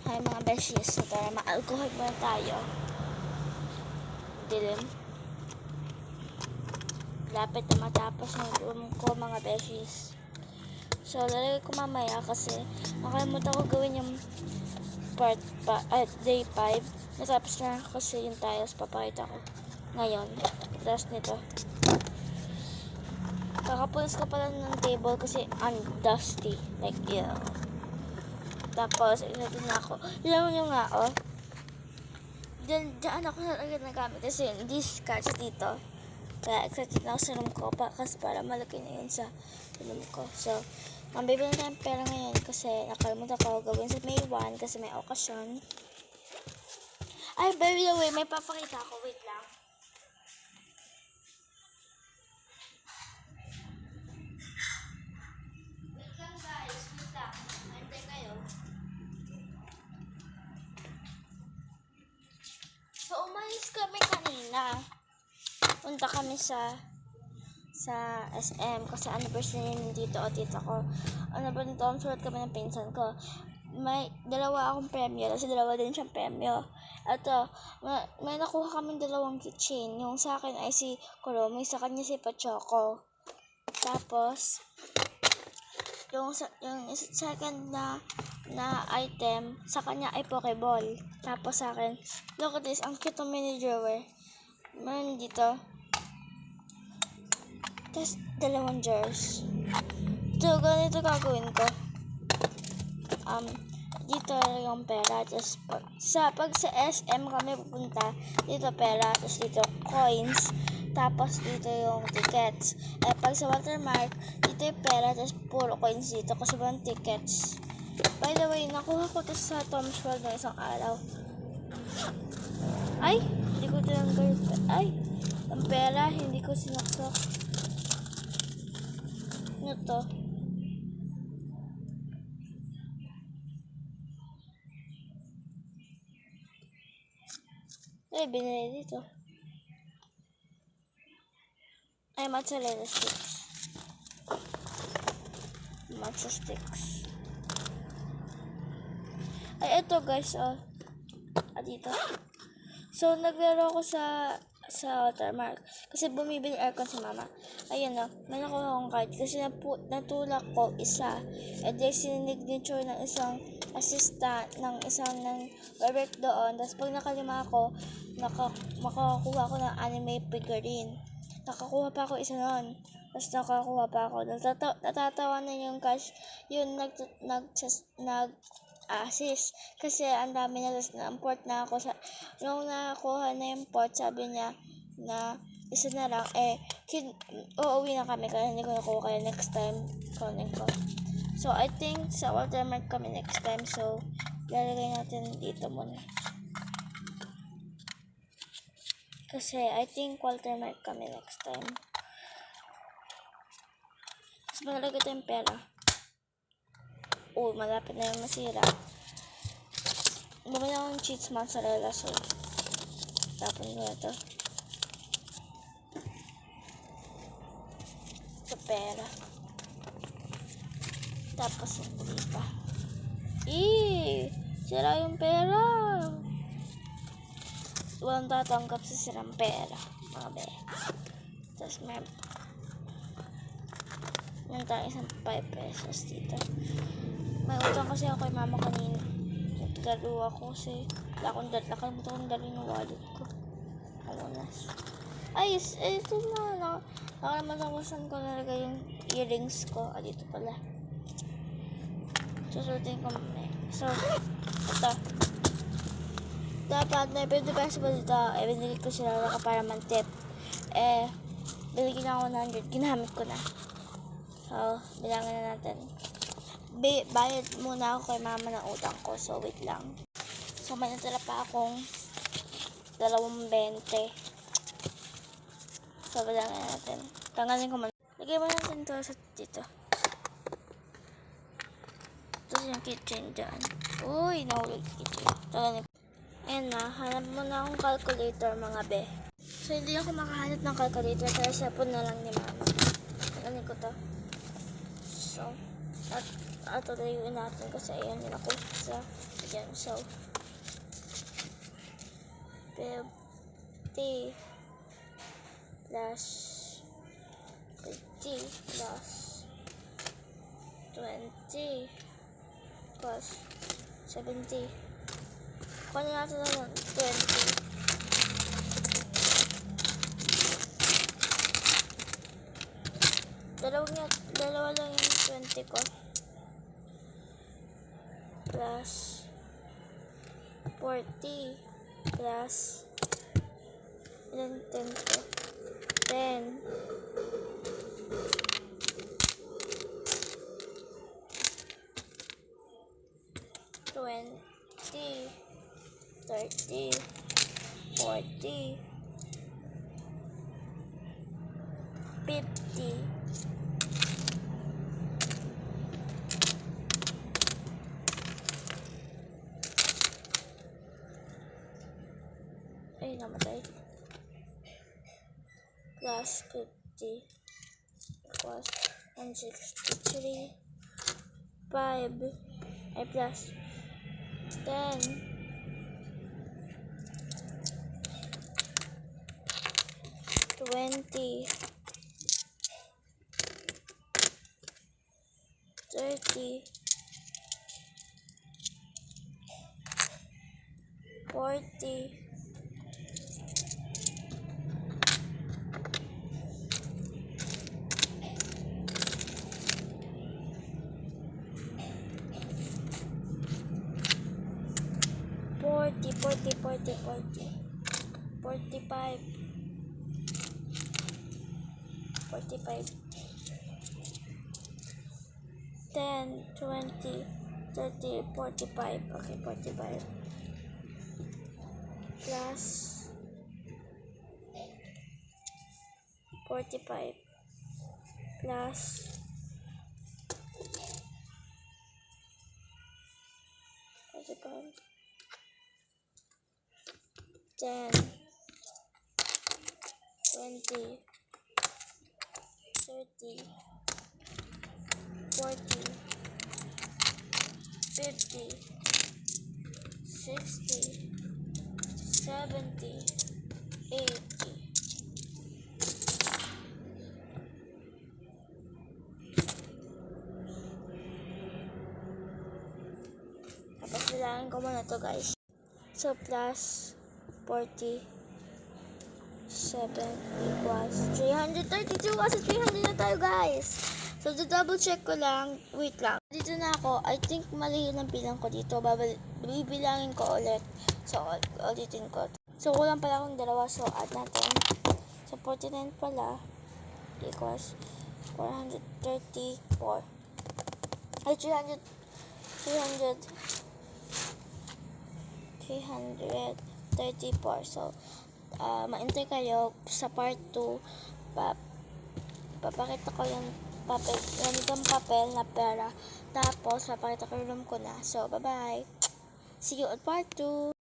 Hi mga beshies, so tara ma-alcohol muna tayo. Dilim. Lapit na matapos ng room ko mga beshies. So lalagay ko mamaya kasi nakalimutan ko gawin yung day 5. Natapos na kasi yung tiles, papakita ko ngayon. Tapos nito. Kakapulis ko pala ng table kasi dusty. Like, ew. Tapos, inatin na ako. Alam nyo nga, oh. Diyan ako agad nagamit kasi hindi scratch dito. Kaya excited na ako sa room ko kasi para malaki na yun sa room ko. So, mambibili na tayong pera ngayon kasi nakalimutan ko gawin sa May 1 kasi may okasyon. Ay, by the way, may papakita ako. Wait lang. Wait lang guys, wait lang. Hintay kayo. So, umalis kami kanina. Punta kami sa SM kasi anniversary ng tito o tita ko. Ano ba nito? Sulat kami ng pinsan ko. May dalawa akong premyo kasi dalawa din siyang premyo. Ito, may nakuha kaming dalawang keychain. Yung sa akin ay si Kuromi, sa kanya si Pachoco. Tapos, yung second na item, sa kanya ay Pokeball. Tapos sa akin, look at this, ang cute ng mini drawer. Meron dito. Tapos, dalawang jars. So, ganito gagawin ko. Dito yung pera. Tapos, pag sa SM kami pupunta, dito pera. Tapos, dito coins. Tapos, dito yung tickets. Pag sa Watermark, dito yung pera. Tapos, puro coins dito kasi walang tickets. By the way, nakuha ko to sa Tom's World na isang araw. Ay! Hindi ko tinanggal. Ay! Ang pera, hindi ko sinaksak. Ano to? Ay, binili dito. Ay, mozzarella sticks. Matcha sticks. Ay, ito guys, oh. Dito. So, naglaro ako sa Watermark. Kasi bumibili aircon si mama. Ayun na, may nakuha akong card. Kasi natulak ko isa. Then, sinignature ng isang assistant, ng work doon. Tapos, pag nakalima ako, makakuha ko ng anime figurine. Nakakuha pa ako isa noon. Tapos, nakakuha pa ako. Natatawa na yung cash. Yun, assist kasi ang dami na na-import na ako nung nakuha na yung port, sabi niya na isa na lang uuwi na kami kaya hindi ko nakuha, kaya next time kunin ko. So I think sa Watermark kami next time, so lalagay natin dito muna kasi I think Watermark kami next time. So malalagay tayong pera. Malapit na yung masira. Bumili ako ng cheese mozzarella, so tapon ko na ito. Ito pera. Tapos hindi pa. Sira yung pera. Walang tatanggap sa sirang pera, mga be. Tapos meron tayong isang 5 pesos dito. May utang kasi ako kay mama kanina. Nagdalo ako kasi nakalimutan kong dali ng wallet ko. Ay, ito na. Nakalimutan ko saan ko nalagay yung earrings ko. Dito pala. Susutin ko mamaya. So, ito. Dapat na 50 pesos ba dito? Binigay ko sila para man-tip. Binigyan ako ng 100. Ginamit ko na. So, bilangan na natin. Bayad muna ako kay mama ng utang ko. So, wait lang. So, may natala pa akong 2.20. So, bilangan natin. Tanggalin ko muna. Lagay mo natin ito sa dito. Ito yung kitchen dyan. Uy, nahulog kitchen. Tanggalin ko. Ayan na. Hanap muna akong calculator, mga be. So, hindi ako makahanap ng calculator kaya cellphone na lang ni mama. Tanggalin ko to. So, at tutuyuin natin kasi ayan yun ako sa yan. So, 50 plus 50 plus 20 plus 70. Kung ano natin na lang, 20. Dalawa lang yung 20 ko. Plus 40 plus ilan 10 ko? 10 20 30 40 50 ay namatay plus 50 equals 163 5 ay plus 10 20 30 40 45 10 20 30 45 okay 45 plus 45 plus 45 10 20 30 40 50 60 70 80 tapos bilangin ko muna to guys. So plus 47 equals 332 kasi 300 na tayo guys. So double check ko lang, wait lang. Dito na ako, I think mali yun ang bilang ko dito. Bibilangin ko ulit. So ulitin ko. So kulang pala akong dalawa, so add natin. So 49 pala equals 434. Ay 334. So maintay kayo sa part 2. Papakita ko yung papel, ganitong papel na pera. Tapos papakita ko yung room ko na. So bye bye, see you at part 2.